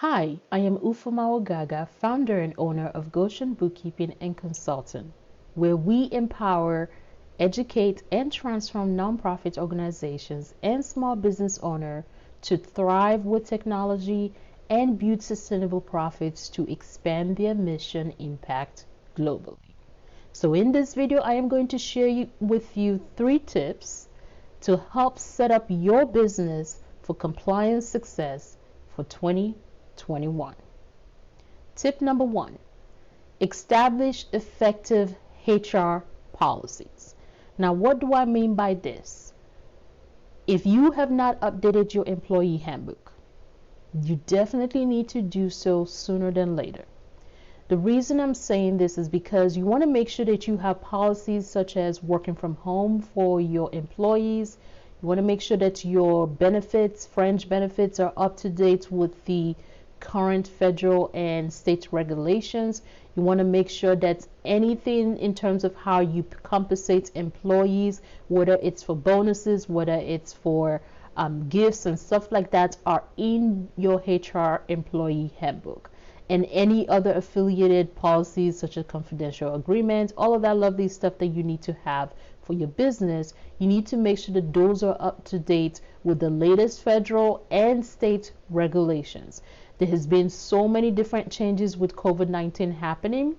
Hi, I am Ufoma Ogaga, founder and owner of Goshen Bookkeeping and Consulting, where we empower, educate, and transform nonprofit organizations and small business owners to thrive with technology and build sustainable profits to expand their mission impact globally. So in this video, I am going to share with you 3 tips to help set up your business for compliance success for 2021. Tip number 1, establish effective HR policies. Now, what do I mean by this? If you have not updated your employee handbook, you definitely need to do so sooner than later. The reason I'm saying this is because you want to make sure that you have policies such as working from home for your employees. You want to make sure that your benefits, fringe benefits, are up to date with the current federal and state regulations. You want to make sure that anything in terms of how you compensate employees, whether it's for bonuses, whether it's for gifts and stuff like that, are in your HR employee handbook. And any other affiliated policies such as confidential agreements, all of that lovely stuff that you need to have for your business, you need to make sure that those are up to date with the latest federal and state regulations. There has been so many different changes with COVID-19 happening.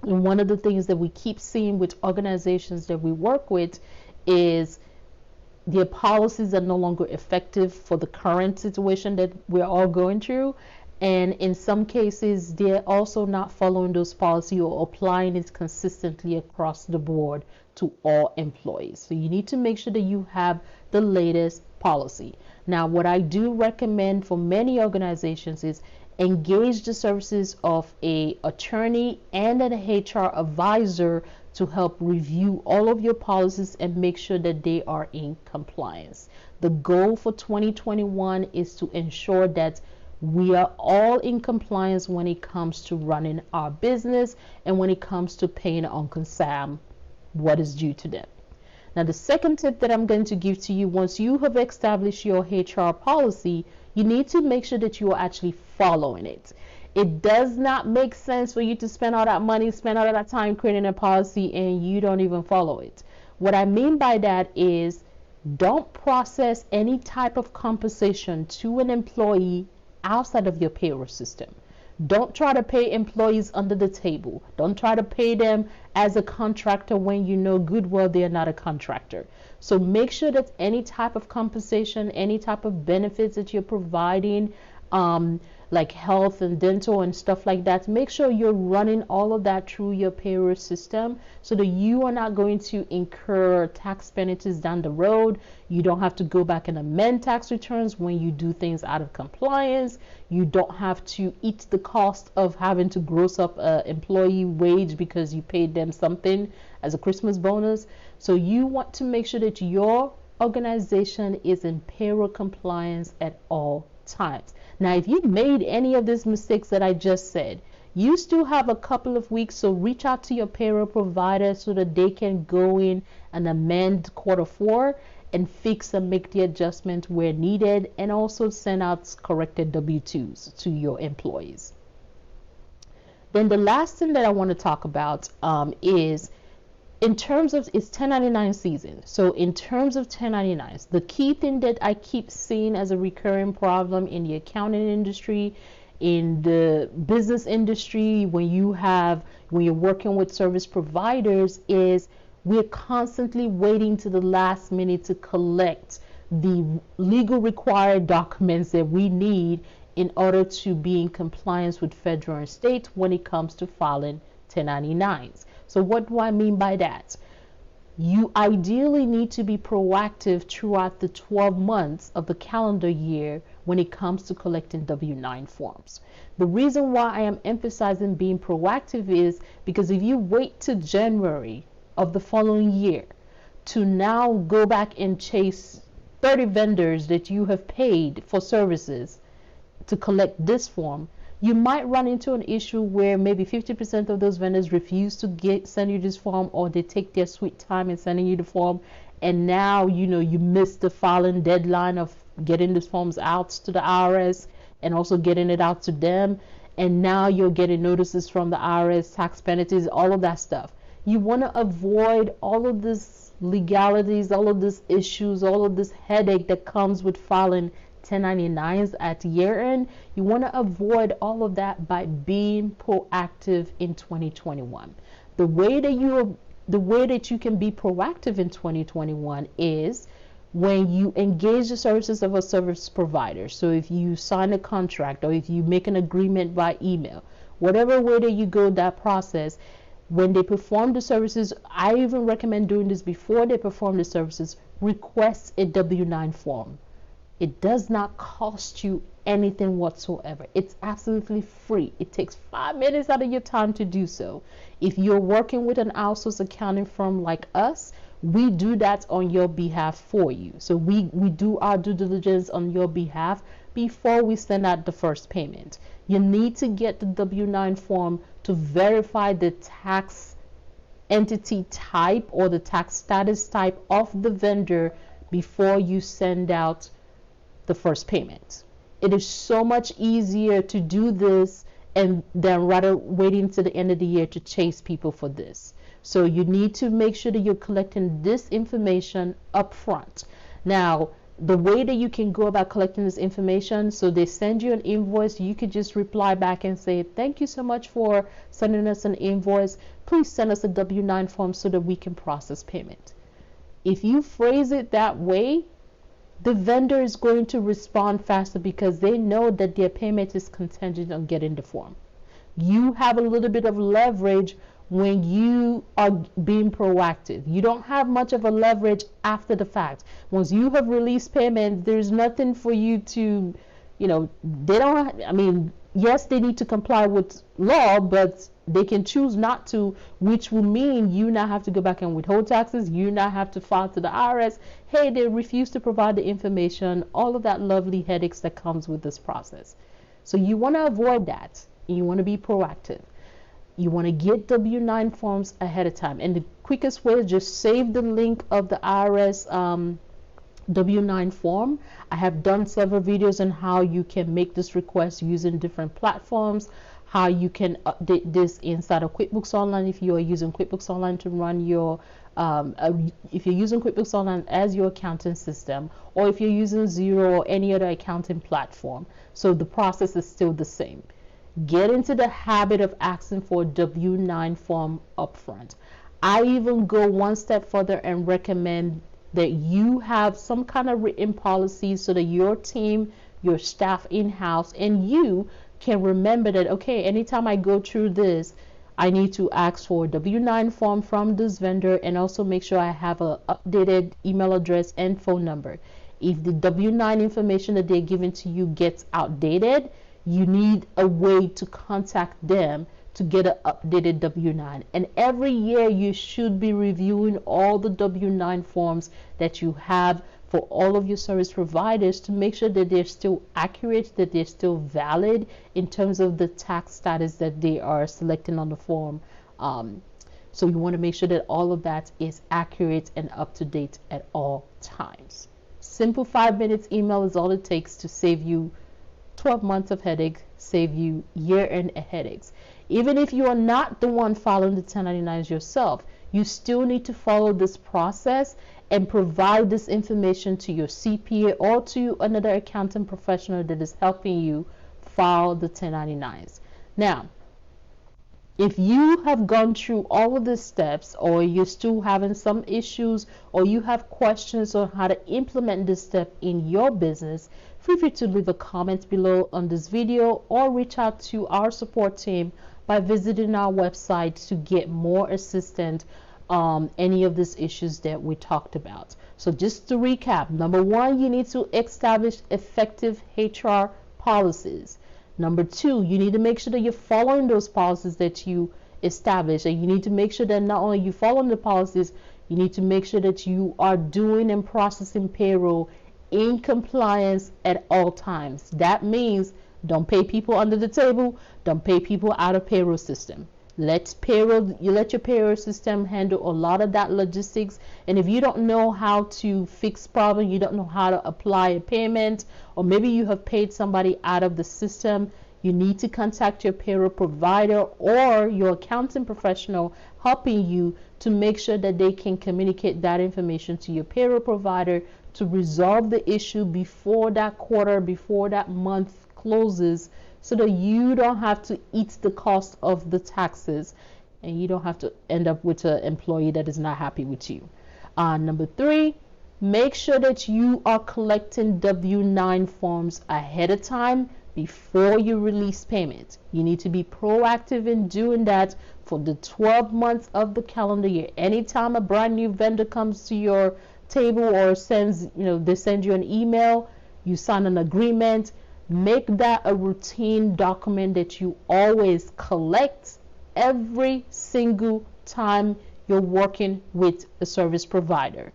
And one of the things that we keep seeing with organizations that we work with is their policies are no longer effective for the current situation that we're all going through. And in some cases, they're also not following those policies or applying it consistently across the board to all employees. So you need to make sure that you have the latest policy. Now, what I do recommend for many organizations is engage the services of an attorney and an HR advisor to help review all of your policies and make sure that they are in compliance. The goal for 2021 is to ensure that we are all in compliance when it comes to running our business and when it comes to paying Uncle Sam what is due to them. Now, the second tip that I'm going to give to you, once you have established your HR policy, you need to make sure that you are actually following it. It does not make sense for you to spend all that money, spend all that time creating a policy, and you don't even follow it. What I mean by that is don't process any type of compensation to an employee outside of your payroll system. Don't try to pay employees under the table. Don't try to pay them as a contractor when you know good well they are not a contractor. So make sure that any type of compensation, any type of benefits that you're providing, like health and dental and stuff like that, make sure you're running all of that through your payroll system so that you are not going to incur tax penalties down the road. You don't have to go back and amend tax returns when you do things out of compliance. You don't have to eat the cost of having to gross up an employee wage because you paid them something as a Christmas bonus. So you want to make sure that your organization is in payroll compliance at all times. Now, if you made any of these mistakes that I just said, you still have a couple of weeks, so reach out to your payroll provider so that they can go in and amend Q4 and fix and make the adjustment where needed, and also send out corrected W-2s to your employees. Then the last thing that I want to talk about is in terms of it's 1099 season. So in terms of 1099s, the key thing that I keep seeing as a recurring problem in the accounting industry, in the business industry, when you're working with service providers, is we're constantly waiting to the last minute to collect the legal required documents that we need in order to be in compliance with federal and state when it comes to filing 1099s. So what do I mean by that? You ideally need to be proactive throughout the 12 months of the calendar year when it comes to collecting W-9 forms. The reason why I am emphasizing being proactive is because if you wait to January of the following year to now go back and chase 30 vendors that you have paid for services to collect this form, you might run into an issue where maybe 50% of those vendors refuse to send you this form, or they take their sweet time in sending you the form, and now you miss the filing deadline of getting these forms out to the IRS. and also getting it out to them. And now you're getting notices from the IRS, tax penalties, all of that stuff. You want to avoid all of this legalities, all of these issues, all of this headache that comes with filing 1099s at year end. You want to avoid all of that by being proactive in 2021. The way that you can be proactive in 2021 is when you engage the services of a service provider. So if you sign a contract or if you make an agreement by email, whatever way that you go that process, when they perform the services, I even recommend doing this before they perform the services, request a W-9 form. It does not cost you anything whatsoever. It's absolutely free. It takes 5 minutes out of your time to do so. If you're working with an outsourced accounting firm like us, we do that on your behalf for you. So we do our due diligence on your behalf before we send out the first payment. You need to get the W-9 form to verify the tax entity type or the tax status type of the vendor before you send out the first payment. It is so much easier to do this and then rather waiting to the end of the year to chase people for this. So you need to make sure that you're collecting this information up front. Now, the way that you can go about collecting this information, so they send you an invoice, you could just reply back and say, thank you so much for sending us an invoice. Please send us a W-9 form so that we can process payment. If you phrase it that way, the vendor is going to respond faster because they know that their payment is contingent on getting the form. You have a little bit of leverage when you are being proactive. You don't have much of a leverage after the fact. Once you have released payment, there's nothing for you to, they don't, yes, they need to comply with law, but they can choose not to, which will mean you now have to go back and withhold taxes. You now have to file to the IRS. Hey, they refuse to provide the information, all of that lovely headaches that comes with this process. So you want to avoid that. You want to be proactive. You want to get W-9 forms ahead of time. And the quickest way is just save the link of the IRS W-9 form. I have done several videos on how you can make this request using different platforms, how you can update this inside of QuickBooks Online if you are using QuickBooks Online to run your, if you're using QuickBooks Online as your accounting system, or if you're using Xero or any other accounting platform. So the process is still the same. Get into the habit of asking for a W-9 form upfront. I even go one step further and recommend that you have some kind of written policy so that your team, your staff in-house, and you can remember that, okay, anytime I go through this, I need to ask for a W-9 form from this vendor and also make sure I have an updated email address and phone number. If the W-9 information that they're giving to you gets outdated, you need a way to contact them to get an updated W-9. And every year you should be reviewing all the W-9 forms that you have for all of your service providers to make sure that they're still accurate, that they're still valid in terms of the tax status that they are selecting on the form. So you want to make sure that all of that is accurate and up to date at all times. Simple 5 minutes email is all it takes to save you 12 months of headache, save you year-end headaches. Even if you are not the one following the 1099s yourself, you still need to follow this process and provide this information to your CPA or to another accounting professional that is helping you file the 1099s. Now, if you have gone through all of the steps, or you're still having some issues, or you have questions on how to implement this step in your business, feel free to leave a comment below on this video or reach out to our support team by visiting our website to get more assistance on any of these issues that we talked about. So just to recap, number one, you need to establish effective HR policies. Number two, you need to make sure that you're following those policies that you establish, and you need to make sure that not only you following the policies, you need to make sure that you are doing and processing payroll in compliance at all times. That means don't pay people under the table, don't pay people out of payroll system. You let your payroll system handle a lot of that logistics. And if you don't know how to fix problem, you don't know how to apply a payment, or maybe you have paid somebody out of the system, you need to contact your payroll provider or your accounting professional helping you to make sure that they can communicate that information to your payroll provider to resolve the issue before that quarter, before that month closes, so that you don't have to eat the cost of the taxes and you don't have to end up with an employee that is not happy with you. Number 3, make sure that you are collecting W-9 forms ahead of time before you release payment. You need to be proactive in doing that for the 12 months of the calendar year. Anytime a brand new vendor comes to your table or they send you an email, you sign an agreement, make that a routine document that you always collect every single time you're working with a service provider.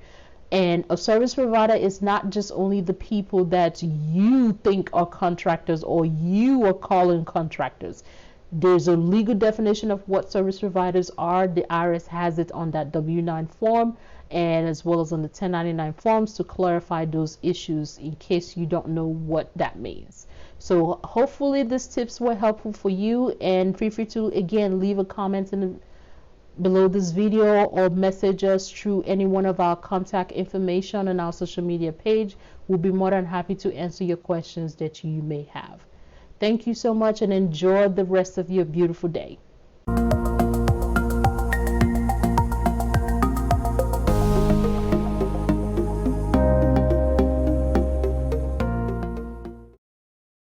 And a service provider is not just only the people that you think are contractors or you are calling contractors. There's a legal definition of what service providers are. The IRS has it on that W-9 form, and as well as on the 1099 forms to clarify those issues in case you don't know what that means. So hopefully these tips were helpful for you, and feel free to again leave a comment below this video or message us through any one of our contact information on our social media page. We'll be more than happy to answer your questions that you may have. Thank you so much and enjoy the rest of your beautiful day.